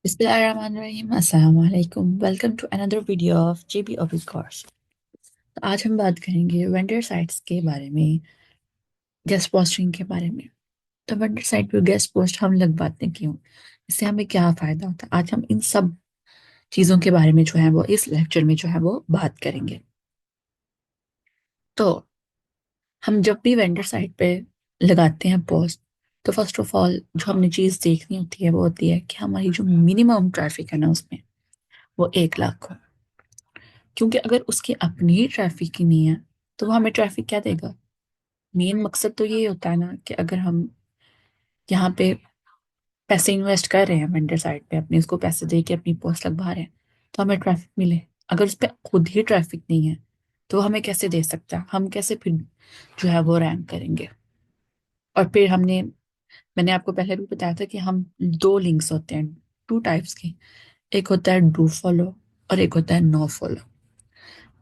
बिस्मिल्लाहिर्रहमानिर्रहीम अस्सलाम वालेकुम welcome to another video of JB office course. तो आज हम बात करेंगे वेंडर साइट्स के बारे में, गेस्ट पोस्टिंग के बारे में। तो वेंडर साइट पे गेस्ट पोस्ट हम लगवाते हैं क्यों, इससे हमें क्या फायदा होता है, आज हम इन सब चीज़ों के बारे में जो है वो इस लेक्चर में जो है वो बात करेंगे। तो हम जब भी वेंडर साइट पे लगाते हैं पोस्ट, तो फर्स्ट ऑफ ऑल जो हमने चीज़ देखनी होती है वो होती है कि हमारी जो मिनिमम ट्रैफिक है ना उसमें वो 1 लाख हो। क्योंकि अगर उसकी अपनी ही ट्रैफिक ही नहीं है तो वो हमें ट्रैफिक क्या देगा। मेन मकसद तो ये होता है ना कि अगर हम यहाँ पे पैसे इन्वेस्ट कर रहे हैं वेंडर साइट पे, अपने उसको पैसे दे के अपनी पोस्ट लगवा रहे हैं, तो हमें ट्रैफिक मिले। अगर उस पर खुद ही ट्रैफिक नहीं है तो वो हमें कैसे दे सकता है, हम कैसे फिर जो है वो रैंक करेंगे। और फिर मैंने आपको पहले भी बताया था कि हम दो लिंक्स होते हैं, टू टाइप्स के। एक होता है डू फॉलो और एक होता है नो फॉलो।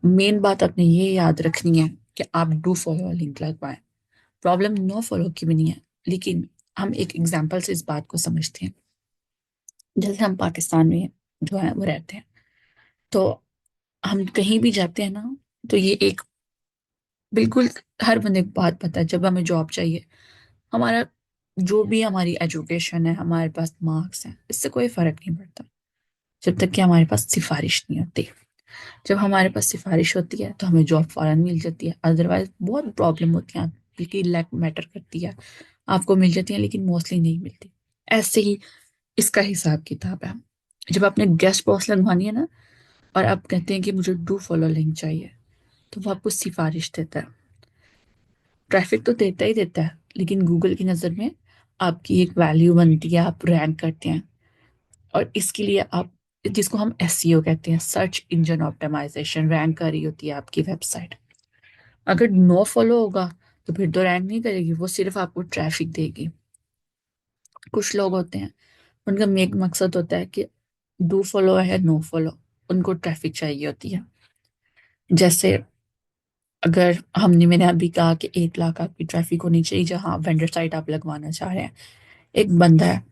मेन बात आपने ये याद रखनी है कि आप डू फॉलो लिंक लगवाएं। प्रॉब्लम नो फॉलो की भी नहीं है, लेकिन हम एक एग्जांपल से इस बात को समझते हैं। जैसे हम पाकिस्तान में जो है वो रहते हैं, तो हम कहीं भी जाते हैं ना, तो ये एक बिल्कुल हर बंदे को बात पता है, जब हमें जॉब चाहिए, हमारा जो भी हमारी एजुकेशन है, हमारे पास मार्क्स हैं, इससे कोई फर्क नहीं पड़ता जब तक कि हमारे पास सिफारिश नहीं होती। जब हमारे पास सिफारिश होती है तो हमें जॉब फौरन मिल जाती है, अदरवाइज बहुत प्रॉब्लम होती है, बल्कि लैक मैटर करती है। आपको मिल जाती है लेकिन मोस्टली नहीं मिलती। ऐसे ही इसका हिसाब किताब है। जब आपने गेस्ट पोस्ट लगवानी है ना, और आप कहते हैं कि मुझे डू फॉलो लिंक चाहिए, तो वो आपको सिफारिश देता है। ट्रैफिक तो देता ही देता है, लेकिन गूगल की नज़र में आपकी एक वैल्यू बनती है, आप रैंक करते हैं। और इसके लिए आप, जिसको हम एसईओ कहते हैं, सर्च इंजन ऑप्टिमाइजेशन, रैंक कर रही होती है आपकी वेबसाइट। अगर नो फॉलो होगा तो फिर तो रैंक नहीं करेगी, वो सिर्फ आपको ट्रैफिक देगी। कुछ लोग होते हैं, उनका मेक मकसद होता है कि डू फॉलो है नो फॉलो, उनको ट्रैफिक चाहिए होती है। जैसे अगर मैंने अभी कहा कि 1 लाख आपकी ट्रैफिक होनी चाहिए जहां वेंडर साइट आप लगवाना चाह रहे हैं। एक बंदा है,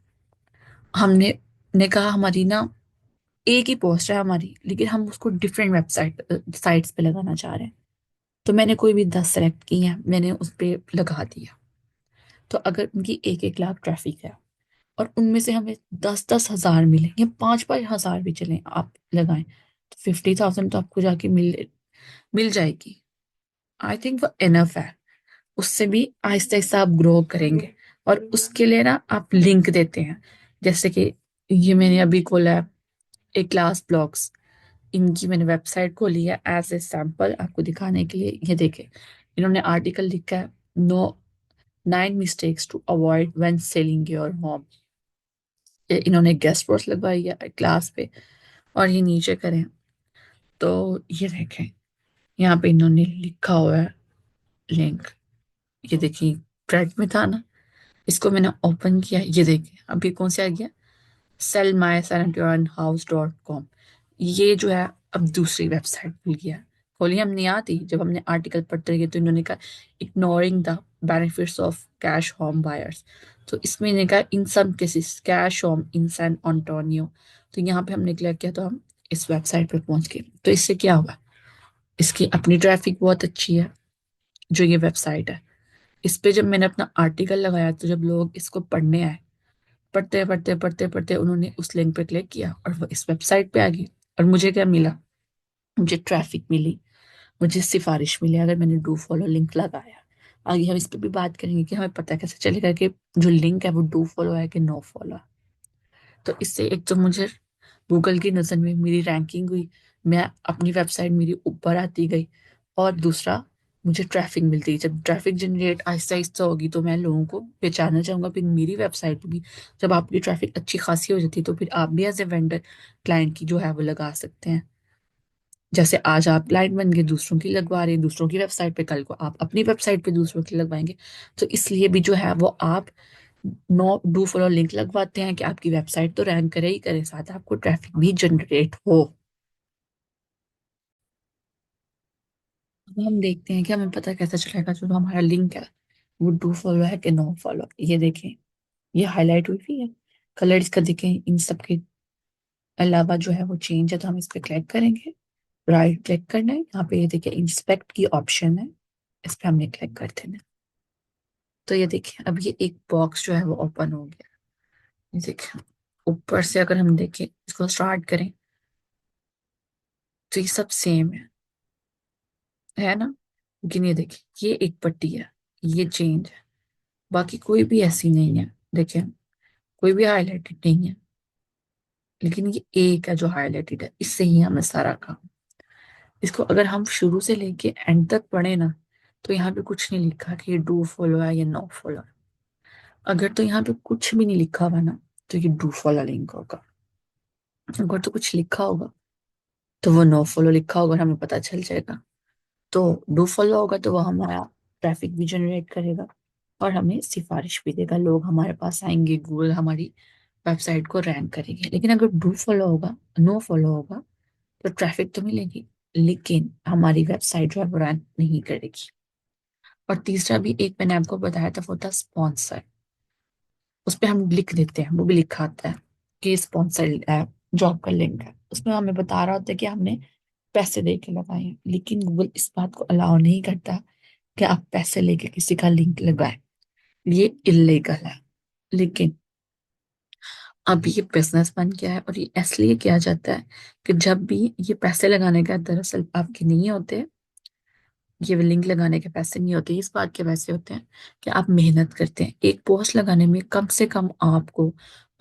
हमने ने कहा हमारी ना एक ही पोस्ट है हमारी, लेकिन हम उसको डिफरेंट वेबसाइट साइट्स पे लगाना चाह रहे हैं। तो मैंने कोई भी 10 सेलेक्ट की है, मैंने उस पे लगा दिया। तो अगर उनकी 1-1 लाख ट्रैफिक है और उनमें से हमें 10-10 हजार मिले या 5-5 हजार भी चले आप लगाएं, तो 50,000 तो आपको जाके मिल मिल जाएगी। आई थिंक वो इनफ है। उससे भी आहिस्ता आहिस्ता आप ग्रो करेंगे। और उसके लिए ना आप लिंक देते हैं। जैसे कि ये मैंने अभी खोला है, एक क्लास ब्लॉग्स, इनकी मैंने वेबसाइट खोली है एज ए सैंपल आपको दिखाने के लिए। ये देखें, इन्होंने आर्टिकल लिखा है, no 9 mistakes to avoid when selling your home. इन्होंने गेस्ट पोस्ट लगवाई है क्लास पे। और ये नीचे करें तो ये देखें, यहाँ पे इन्होंने लिखा हुआ है लिंक। ये देखिए, ट्रैक में था ना, इसको मैंने ओपन किया, ये देखिए अभी कौन से आ गया, sellmysanatorialhouse.com। ये जो है अब दूसरी वेबसाइट खुल गया। खोली हमने यहाँ थी, जब हमने आर्टिकल पढ़ते गए तो इन्होंने कहा ignoring the benefits of cash home buyers. तो इसमें इन्होंने कहा in some cases cash home in San Antonio. तो यहाँ पे हमने क्लिक किया तो हम इस वेबसाइट पे पहुंच गए। तो इससे क्या हुआ, इसकी अपनी ट्रैफिक बहुत अच्छी है। जो ये वेबसाइट है, इस पे जब मैंने अपना आर्टिकल लगाया तो जब लोग इसको पढ़ने आए, पढ़ते पढ़ते पढ़ते पढ़ते उन्होंने उस लिंक पे क्लिक किया और वो इस वेबसाइट पे आ गई। और मुझे क्या मिला, मुझे ट्रैफिक मिली, मुझे सिफारिश मिली अगर मैंने डू फॉलो लिंक लगाया। आगे हम इस पे भी बात करेंगे कि हमें पता कैसे चलेगा कि जो लिंक है वो डू फॉलो है कि नो फॉलो है। तो इससे एक तो मुझे गूगल की नज़र में मेरी रैंकिंग हुई, मैं अपनी वेबसाइट मेरी ऊपर आती गई। और दूसरा, मुझे ट्रैफिक मिलती गई। जब ट्रैफिक जनरेट आहिस्ता आहिस्ता होगी तो मैं लोगों को पहचानना चाहूंगा, फिर मेरी वेबसाइट पे भी जब आपकी ट्रैफिक अच्छी खासी हो जाती है तो फिर आप भी एज ए वेंडर क्लाइंट की जो है वो लगा सकते हैं। जैसे आज आप क्लाइंट बन के दूसरों की लगवा रहे हैं दूसरों की वेबसाइट पे, कल को आप अपनी वेबसाइट पे दूसरों की लगवाएंगे। तो इसलिए भी जो है वो आप नो डू फॉलो लिंक लगवाते हैं कि आपकी वेबसाइट तो रैंक करे ही करे, साथ आपको ट्रैफिक भी जनरेट हो। अब हम देखते हैं कि हमें पता कैसे चलेगा जो हमारा लिंक है वो डू फॉलो है कि नो फॉलो। ये देखें, ये हाईलाइट हुई हुई है, कलर इसका देखें इन सब के अलावा जो है वो चेंज है, तो हम इस पे क्लिक करेंगे। राइट क्लिक करना है, यहाँ पे ये देखिए इंस्पेक्ट की ऑप्शन है, इस पे हमने क्लिक कर देना है। तो ये देखिए अब ये एक बॉक्स जो है वो ओपन हो गया। ये देखिए ऊपर से अगर हम देखें, इसको स्टार्ट करें, तो ये सब सेम है ना। लेकिन ये देखिए ये एक पट्टी है, ये चेंज है, बाकी कोई भी ऐसी नहीं है। देखिए कोई भी हाईलाइटेड नहीं है, लेकिन ये एक है जो हाईलाइटेड है, इससे ही हमें सारा काम। इसको अगर हम शुरू से लेके एंड तक पढ़े ना, तो यहाँ पे कुछ नहीं लिखा कि ये डू फॉलो है या नो फॉलो है। अगर तो यहाँ पे कुछ भी नहीं लिखा हुआ ना, तो ये डू फॉलो लिंक होगा। अगर तो कुछ लिखा होगा, तो वो नो फॉलो लिखा होगा और हमें पता चल जाएगा। तो डू फॉलो होगा तो वो हमारा ट्रैफिक भी जनरेट करेगा और हमें सिफारिश भी देगा, लोग हमारे पास आएंगे, गूगल हमारी वेबसाइट को रैंक करेंगे। लेकिन अगर डू फॉलो होगा, नो फॉलो होगा, तो ट्रैफिक तो मिलेगी, लेकिन हमारी वेबसाइट जो है वो रैंक नहीं करेगी। और तीसरा भी एक मैंने आपको बताया था, वो था स्पॉन्सर। उस पे हम लिख देते हैं, वो भी लिखा आता है कि स्पॉन्सर्ड ऐप जॉब का लिंक है, उसमें हमें बता रहा होता है कि हमने पैसे दे के लगाए हैं। लेकिन गूगल इस बात को अलाउ नहीं करता कि आप पैसे लेके किसी का लिंक लगाएं, ये इलीगल है। लेकिन अब ये बिजनेस बन गया है, और ये इसलिए किया जाता है कि जब भी ये पैसे लगाने का दरअसल आपके नहीं होते, ये लिंक लगाने के पैसे नहीं होते, इस बात के पैसे होते हैं कि आप मेहनत करते हैं। एक पोस्ट लगाने में कम से कम आपको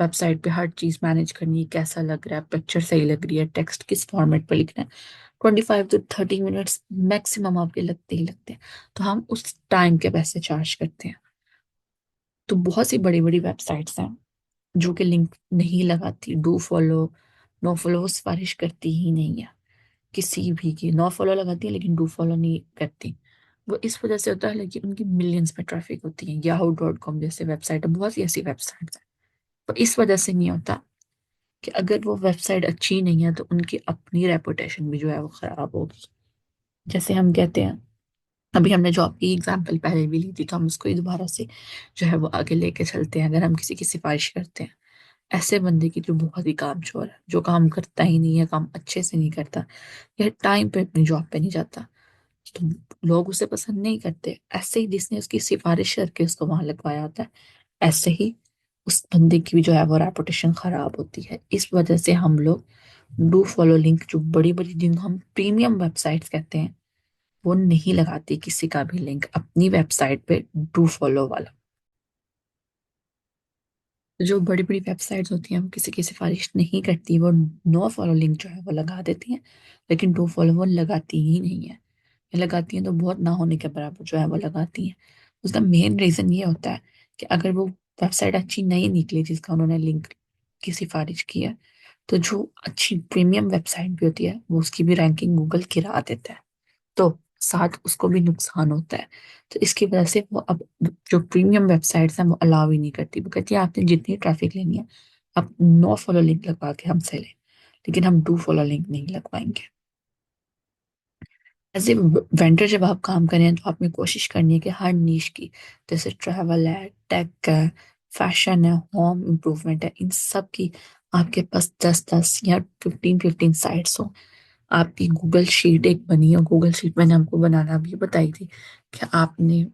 वेबसाइट पे हर चीज मैनेज करनी है, कैसा लग रहा है, पिक्चर सही लग रही है, टेक्स्ट किस फॉर्मेट पे लिखना है, 25 to 30 मिनट्स मैक्सिमम आपके लगते ही लगते हैं। तो हम उस टाइम के पैसे चार्ज करते हैं। तो बहुत सी बड़ी बड़ी वेबसाइट्स हैं जो कि लिंक नहीं लगाती, डू फॉलो नो फॉलो वो सिफारिश करती ही नहीं है किसी भी की। नो फॉलो लगाती है लेकिन डू फॉलो नहीं करती। वो इस वजह से होता है, लेकिन उनकी मिलियंस में ट्रैफिक होती है। yahoo.com जैसे वेबसाइट है, बहुत सी ऐसी वेबसाइट्स हैं। तो इस वजह से नहीं होता कि अगर वो वेबसाइट अच्छी नहीं है तो उनकी अपनी रेपुटेशन भी जो है वो खराब होगी। जैसे हम कहते हैं, अभी हमने जॉब की एग्जांपल पहले भी ली थी, तो हम उसको ही दोबारा से जो है वो आगे लेके चलते हैं। अगर हम किसी की सिफारिश करते हैं, ऐसे बंदे की जो बहुत ही कामचोर है, जो काम करता ही नहीं है, काम अच्छे से नहीं करता, या टाइम पे अपनी जॉब पे नहीं जाता, तो लोग उसे पसंद नहीं करते। ऐसे ही जिसने उसकी सिफारिश करके उसको वहां लगवाया होता है, ऐसे ही उस बंदे की भी जो है वो रेपुटेशन खराब होती है। इस वजह से हम लोग डू फॉलो लिंक, जो बड़ी बड़ी जिनको हम प्रीमियम वेबसाइट्स कहते हैं, वो नहीं लगाती किसी का भी लिंक अपनी वेबसाइट पे डू फॉलो वाला। जो बड़ी बड़ी वेबसाइट्स होती हैं वो किसी की सिफारिश नहीं करती, वो नो फॉलो लिंक जो है वो लगा देती हैं, लेकिन डू फॉलो वो लगाती ही नहीं है। ये लगाती हैं तो बहुत ना होने के बराबर जो है वो लगाती हैं। उसका मेन रीजन ये होता है कि अगर वो वेबसाइट अच्छी नहीं निकली जिसका उन्होंने लिंक की सिफारिश की है, तो जो अच्छी प्रीमियम वेबसाइट भी होती है वो उसकी भी रैंकिंग गूगल गिरा देता है। तो साथ उसको भी नुकसान होता है। तो इसकी वजह से वो अब जो प्रीमियम वेबसाइट्स हैं वो अलाउ ही नहीं करती। वो कहती है आपने जितनी ट्रैफिक लेनी है, आप नो फॉलो लिंक लगवा के हमसे लें, लेकिन हम डू फॉलो लिंक नहीं लगवाएंगे। एज ए वेंडर जब आप काम करें तो आपने कोशिश करनी है कि हर नीश की, जैसे ट्रैवल है, टेक है, फैशन है, होम इम्प्रूवमेंट है, इन सब की आपके पास 10-10 या 15-15 साइट्स हो। आपकी गूगल शीट एक बनी हो। गूगल शीट मैंने आपको बनाना भी बताई थी कि आपने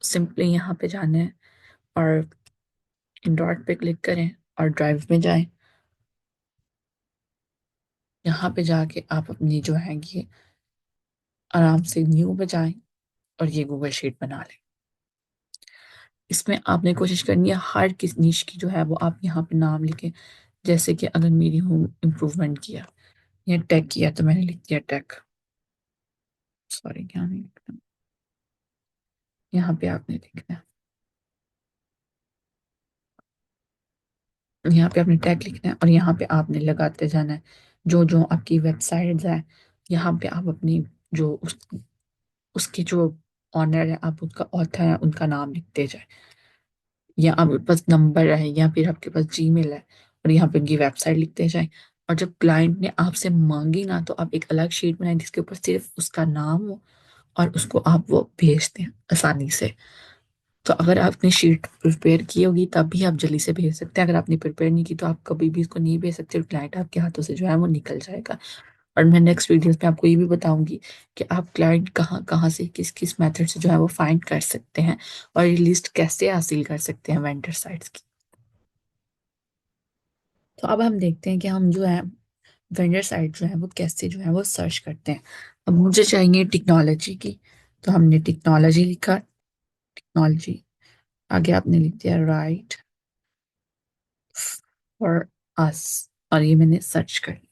सिंपली यहाँ पे जाना है और डॉट पे क्लिक करें और ड्राइव में जाएं। यहाँ पे जाके आप अपनी जो है ये आराम से न्यू पे जाएं और ये गूगल शीट बना लें। इसमें आपने कोशिश करनी है हर किस निश की जो है वो आप यहाँ पे नाम लिखें। जैसे कि अगर मेरी होम इम्प्रूवमेंट किया या टेक किया, तो मैंने लिख दिया टेक। सॉरी, क्या नहीं लिखना, यहाँ पे आपने लिखना है, यहाँ पे आपने टैग लिखना है और यहाँ पे आपने लगाते जाना है जो जो आपकी वेबसाइट्स है। यहाँ पे आप अपनी जो उसके जो ऑनर है, आप उसका ऑथर है, उनका नाम लिखते जाए, या आपके पास नंबर है, या फिर आपके पास जीमेल है, और यहाँ पे उनकी वेबसाइट लिखते जाए। और जब क्लाइंट ने आपसे मांगी ना, तो आप एक अलग शीट बनाए जिसके ऊपर सिर्फ उसका नाम हो, और उसको आप वो भेज दें आसानी से। तो अगर आपने शीट प्रिपेयर की होगी तब भी आप जल्दी से भेज सकते हैं, अगर आपने प्रिपेयर नहीं की तो आप कभी भी इसको नहीं भेज सकते और क्लाइंट आपके हाथों से जो है वो निकल जाएगा। और मैं नेक्स्ट वीडियोस में आपको ये भी बताऊंगी कि आप क्लाइंट कहाँ कहाँ से किस किस मेथड से जो है वो फाइंड कर सकते हैं और ये लिस्ट कैसे हासिल कर सकते हैं वेंडर साइट्स की। तो अब हम देखते हैं कि हम जो है वेंडर साइट जो है वो कैसे जो है वो सर्च करते हैं। अब मुझे चाहिए टेक्नोलॉजी की, तो हमने टेक्नोलॉजी लिखा, टेक्नोलॉजी, आगे आपने लिख दिया राइट फॉर अस, और ये मैंने सर्च कर लिया।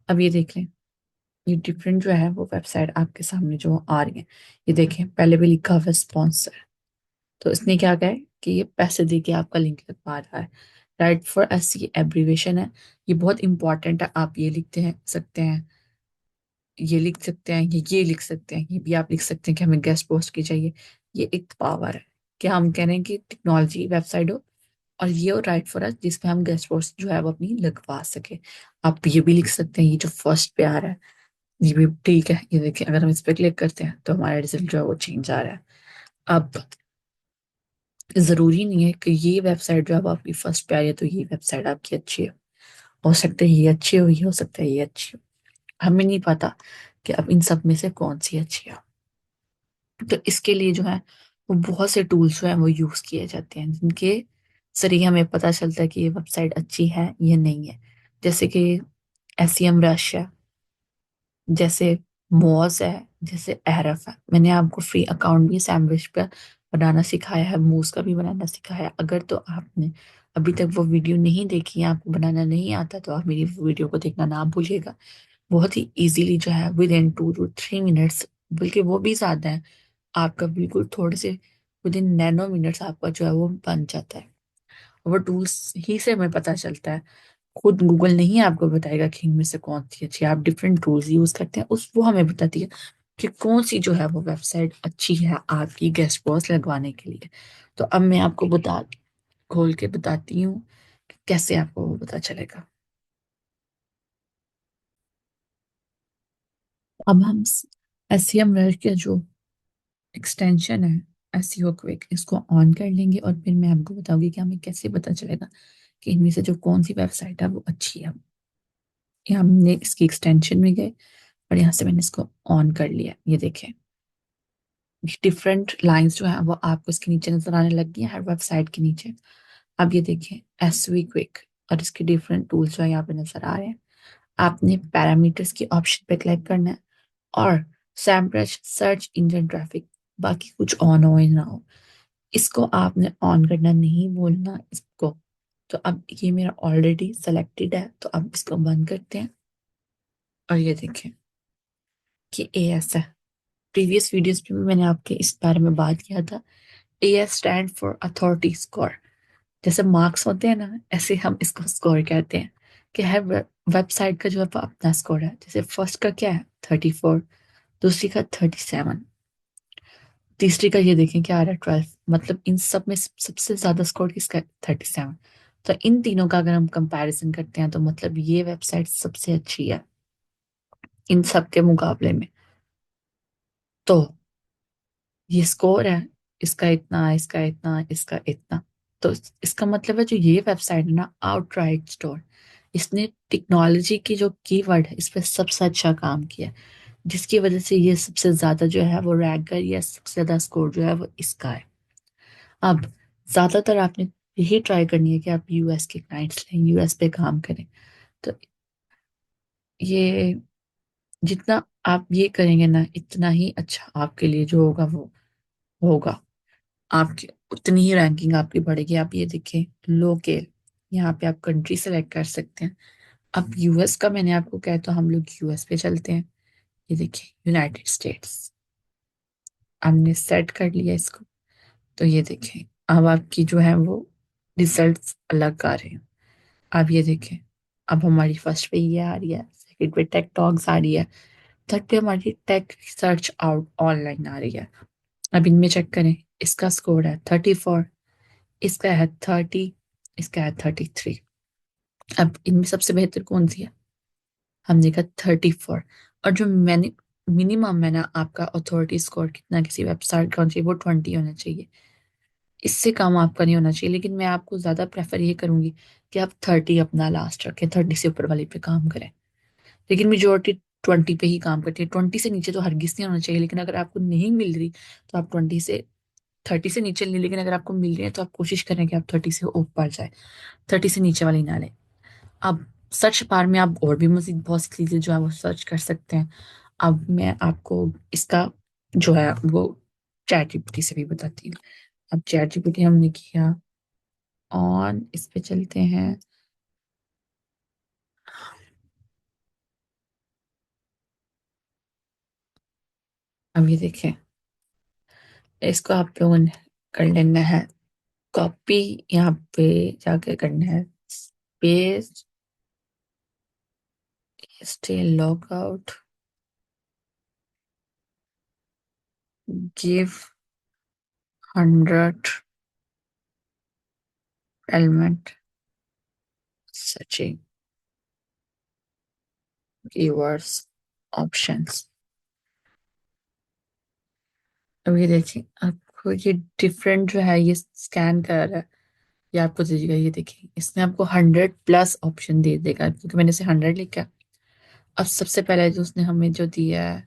अब ये देख लें, ये डिफरेंट जो है वो वेबसाइट आपके सामने जो आ रही है। ये देखें, पहले भी लिखा हुआ है स्पॉन्सर, तो इसने क्या कहा है कि ये पैसे दे के आपका लिंक लगवा रहा है। राइट फॉर अस ये एब्रीवेशन है, ये बहुत इंपॉर्टेंट है, आप ये लिखते हैं सकते हैं, ये लिख सकते हैं, ये लिख सकते हैं, ये भी आप लिख सकते हैं कि हमें गेस्ट पोस्ट की चाहिए। ये एक पावर है कि हम कह रहे हैं कि टेक्नोलॉजी वेबसाइट हो और ये हो राइट फॉर अस जिसमें हम गेस्ट पोस्ट जो है वो अपनी लगवा सके। आप ये भी लिख सकते हैं, ये जो फर्स्ट पे आ रहा है ये भी ठीक है। ये देखिए, अगर हम इस पे क्लिक करते हैं तो हमारा रिजल्ट जो है वो चेंज आ रहा है। अब जरूरी नहीं है कि ये वेबसाइट जो है वो आपकी फर्स्ट पे आ रही है तो ये वेबसाइट आपकी अच्छी है। हो सकता है ये अच्छी हो, ये हो सकता है ये अच्छी हो, हमें नहीं पता कि अब इन सब में से कौन सी अच्छी है। तो इसके लिए जो है वो बहुत से टूल्स जो है वो यूज किए जाते हैं जिनके जरिए हमें पता चलता है कि ये वेबसाइट अच्छी है या नहीं है। जैसे कि एसईएम रश है, जैसे मोज है, जैसे एरफ है। मैंने आपको फ्री अकाउंट भी सैंडविच पे बनाना सिखाया है, मूस का भी बनाना सिखाया है। अगर तो आपने अभी तक वो वीडियो नहीं देखी है, आपको बनाना नहीं आता, तो आप मेरी वीडियो को देखना ना भूलिएगा। बहुत ही इजीली जो है विद इन 2 to 3 मिनट्स, बल्कि वो भी ज्यादा है, आपका बिल्कुल थोड़े से विद इन नैनो मिनट्स आपका जो है वो बन जाता है। वो टूल्स ही से हमें पता चलता है, खुद गूगल नहीं आपको बताएगा कि इनमें से कौन सी अच्छी है। आप डिफरेंट टूल्स यूज करते हैं, उस वो हमें बताती है कि कौन सी जो है वो वेबसाइट अच्छी है आपकी गेस्ट बॉस लगवाने के लिए। तो अब मैं आपको बता खोल के बताती हूँ कि कैसे आपको वो पता चलेगा। अब हम एसईएम वेल के जो एक्सटेंशन है एसईओ क्विक, इसको ऑन कर लेंगे और फिर मैं आपको बताऊंगी कि हमें कैसे पता चलेगा कि इनमें से जो कौन सी वेबसाइट है वो अच्छी है। यहाँ हमने इसकी एक्सटेंशन में गए और यहाँ से मैंने इसको ऑन कर लिया। ये देखें, डिफरेंट लाइंस जो है वो आपको इसके नीचे नजर आने लग गई है हर वेबसाइट के नीचे। अब ये देखें एसवी क्विक, और इसके डिफरेंट टूल्स जो है यहाँ पे नजर आ रहे हैं। आपने पैरामीटर्स की ऑप्शन पे क्लिक करना है और सैमरज सर्च इंजन ट्रैफिक, बाकी कुछ ऑन हो या ना हो, इसको आपने ऑन करना नहीं भूलना इसको। तो अब ये मेरा ऑलरेडी सेलेक्टेड है, तो अब इसको बंद करते हैं और ये देखें कि एएस है। प्रीवियस वीडियोस में भी मैंने आपके इस बारे में बात किया था। As stand for authority score, जैसे मार्क्स होते हैं ना, ऐसे हम इसको स्कोर कहते हैं कि हर वेबसाइट का जो है वो अपना स्कोर है। जैसे फर्स्ट का क्या है 34, दूसरी का 37, तीसरी का ये देखें क्या आ रहा है 12। मतलब इन सब में सबसे ज्यादा स्कोर किसका है 37। तो इन तीनों का अगर हम कंपैरिजन करते हैं तो मतलब ये वेबसाइट सबसे अच्छी है इन सब के मुकाबले में। तो ये स्कोर है, इसका इतना, इसका इतना, इसका इतना। तो इसका मतलब है जो ये वेबसाइट है ना आउटराइट स्टोर, इसने टेक्नोलॉजी की जो कीवर्ड है इस पर सबसे अच्छा काम किया है, जिसकी वजह से ये सबसे ज्यादा जो है वो रैंक कर, या सबसे ज्यादा स्कोर जो है वो इसका है। अब ज्यादातर आपने यही ट्राई करनी है कि आप यूएस के क्लाइंट्स लें, यूएस पे काम करें। तो ये जितना आप ये करेंगे ना इतना ही अच्छा आपके लिए जो होगा वो होगा, आपकी उतनी ही रैंकिंग आपकी बढ़ेगी। आप ये देखें लोकल, यहाँ पे आप कंट्री सेलेक्ट कर सकते हैं। अब यूएस का मैंने आपको कहा तो हम लोग यूएस पे चलते हैं। ये देखिए यूनाइटेड स्टेट्स, हमने सेट कर लिया इसको। तो ये देखें अब आपकी जो है वो रिजल्ट्स अलग आ रहे हैं। आप ये देखें, अब हमारी फर्स्ट पे ये आ रही है, सेकंड पे टेक टॉक्स आ रही है, थर्ड पे हमारी टेक सर्च आउट ऑनलाइन आ रही है। अब इनमें चेक करें, इसका स्कोर है 34, इसका है 30, इसका है 33। अब इनमें सबसे बेहतर कौन सी है, हमने कहा 34। और जो मैंने मिनिमम है ना आपका अथॉरिटी स्कोर कितना किसी वेबसाइट का होना चाहिए वो 20 होना चाहिए। इससे कम आपका नहीं होना चाहिए, लेकिन मैं आपको ज्यादा प्रेफर ये करूंगी कि आप 30 अपना लास्ट रखें, 30 से ऊपर वाले पे काम करें। लेकिन मेजोरिटी 20 पे ही काम करती है। 20 से नीचे तो हरगिज नहीं होना चाहिए, लेकिन अगर आपको नहीं मिल रही तो आप 20 से, 30 से नीचे नहीं, लेकिन अगर आपको मिल रही है तो आप कोशिश करें कि आप 30 से ऊपर जाए, 30 से नीचे वाली ना लें। अब सर्च बार में आप और भी मजीद बहुत सी चीजें जो है वो सर्च कर सकते हैं। अब मैं आपको इसका जो है वो चैट जीपीटी से भी बताती हूँ। अब चैट जीपीटी हमने किया ऑन, इस पे चलते हैं। अब ये देखें, इसको आप लोगों ने कर लेना है कॉपी, यहाँ पे जाके करना है paste, stay log out, give 100 element searching keywords options. अब ये देखिए, आपको ये डिफरेंट जो है ये स्कैन कर रहा है, ये आपको दीजिएगा। ये देखिए, इसने आपको 100+ ऑप्शन दे देगा, क्योंकि मैंने इसे 100 लिखा। अब सबसे पहले जो उसने हमें जो दिया है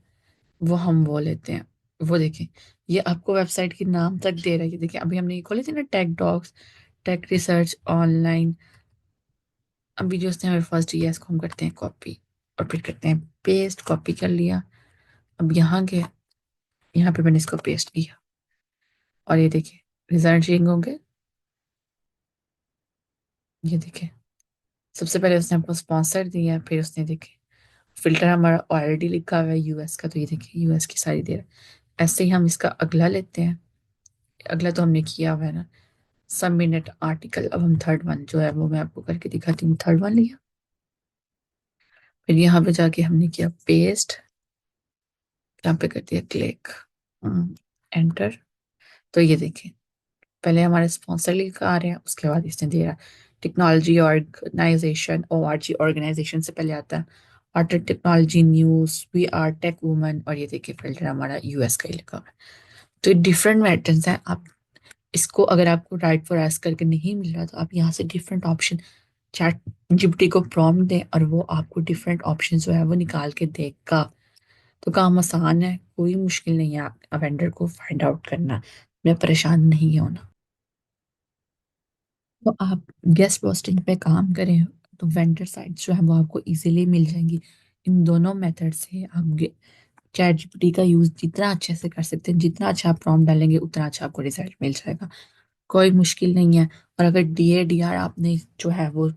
वो हम वो लेते हैं। वो देखें, ये आपको वेबसाइट के नाम तक दे रहा है। ये देखिए, अभी हमने ये खोले थे ना, tech dogs, tech research online. अभी जो उसने हमें फर्स्ट दिया, इसको हम करते हैं कॉपी और फिर करते हैं पेस्ट। कॉपी कर लिया। अब यहाँ के, यहाँ पे मैंने इसको पेस्ट किया और ये देखिए रिजल्ट चेंज होंगे। ये देखिए, सबसे पहले उसने हमको स्पॉन्सर दिया, फिर उसने देखे फिल्टर हमारा ऑलरेडी लिखा हुआ है यूएस का, तो ये देखिए यूएस की सारी दे रहा है। ऐसे ही हम इसका अगला लेते हैं। अगला तो हमने किया हुआ है ना, सब मिनट आर्टिकल। अब हम थर्ड वन जो है वो मैं आपको करके दिखाती हूँ। थर्ड वन लिया, फिर यहाँ पे जाके हमने किया पेस्ट, यहाँ पे कर दिया क्लिक, एंटर। तो ये देखिए, पहले हमारे स्पॉन्सर लिख आ रहे हैं, उसके बाद इसने दिया टेक्नोलॉजी ऑर्गेनाइजेशन, ORG ऑर्गेनाइजेशन से पहले आता है water technology news, we are tech woman, और ये देखिए फिल्टर हमारा यूएस का ही लिखा हुआ है। तो डिफरेंट मैटर्स हैं। आप इसको, अगर आपको राइट फॉर आस्क करके नहीं मिल रहा तो आप यहाँ से डिफरेंट ऑप्शन चैट जीपीटी को प्रॉम्प्ट दें और वो आपको डिफरेंट ऑप्शन जो है वो निकाल के देगा। तो काम आसान है, कोई मुश्किल नहीं है आप वेंडर को फाइंड आउट करना, मैं परेशान नहीं होना। तो आप गेस्ट पोस्टिंग पे काम करें तो वेंडर साइट्स जो है वो आपको इजीली मिल जाएंगी। इन दोनों मेथड से आप चैट जीपीटी का यूज जितना अच्छे से कर सकते हैं, जितना अच्छा आप प्रॉम्प्ट डालेंगे उतना अच्छा आपको रिजल्ट मिल जाएगा। कोई मुश्किल नहीं है। और अगर DADR आपने जो है वो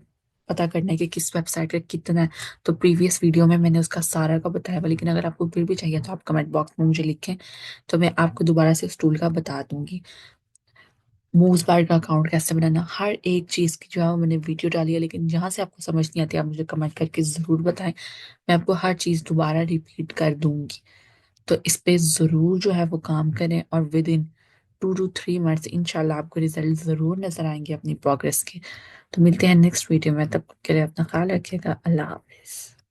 पता करना है कि किस वेबसाइट का कितना है, तो प्रीवियस वीडियो में मैंने उसका सारा का बताया हुआ, लेकिन अगर आपको फिर भी चाहिए तो आप कमेंट बॉक्स में मुझे लिखें, तो मैं आपको दोबारा से उस टूल का बता दूंगी। मूव्स बार का अकाउंट कैसे बनाना, हर एक चीज़ की जो है वो मैंने वीडियो डाली है, लेकिन जहाँ से आपको समझ नहीं आती आप मुझे कमेंट करके ज़रूर बताएं, मैं आपको हर चीज़ दोबारा रिपीट कर दूंगी। तो इस पे ज़रूर जो है वो काम करें, और विद इन 2 to 3 मंथ्स इंशाल्लाह आपको रिजल्ट ज़रूर नजर आएंगे अपनी प्रोग्रेस के। तो मिलते हैं नेक्स्ट वीडियो में, तब तक के लिए अपना ख्याल रखिएगा। अल्लाह हाफिज़।